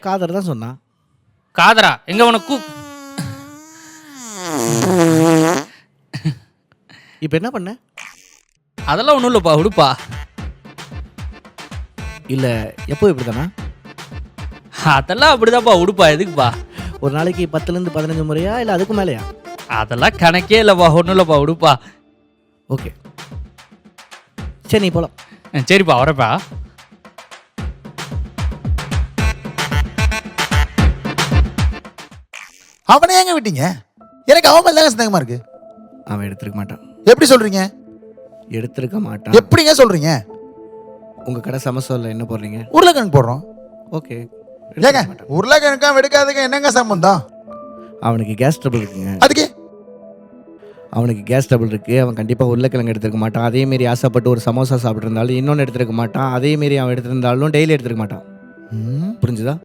காதர் தான் சொன்னான். காதரா எங்க உனக்கு இப்போ என்ன பண்ண? அதெல்லாம் ஒன்றும் இல்லைப்பா, விடுப்பா. இல்லை எப்போ இப்படி தானா? அதெல்லாம் அப்படிதான்ப்பா, விடுப்பா. எதுக்குப்பா? ஒரு நாளைக்கு 10லேருந்து 15 முறையா இல்லை அதுக்கு மேலேயா? அதெல்லாம் கணக்கே இல்லைப்பா, ஒன்றும் இல்லைப்பா, விடுப்பா. ஓகே சரி நீ போகலாம். சரிப்பா, வரப்பா. அவனை ஏங்க விட்டீங்க? எனக்கு அவன் மேல தாங்க சந்தேகமா இருக்கு. அவன் எடுத்துருக்க மாட்டான். எப்படி சொல்றீங்க? எடுத்துருக்க மாட்டான். எப்படிங்க சொல்றீங்க? உங்கள் கடை சமோசாவில் என்ன போடுறீங்க? உருளைக்கிழங்கு போடுறோம். ஓகே ஏங்க உருளைக்கிழங்கா வெடுக்காதுங்க என்னங்க சம்பந்தம்? அவனுக்கு கேஸ் ட்ரபிள் இருக்குங்க. அதுக்கு அவனுக்கு கேஸ் ட்ரபிள் இருக்குது. அவன் கண்டிப்பாக உருளைக்கிழங்கு எடுத்துருக்க மாட்டான். அதேமாரி ஆசைப்பட்டு ஒரு சமோசா சாப்பிட்ருந்தாலும் இன்னொன்று எடுத்துருக்க மாட்டான். அதேமாரி அவன் எடுத்திருந்தாலும் டெய்லி எடுத்துருக்க மாட்டான். புரிஞ்சுதா?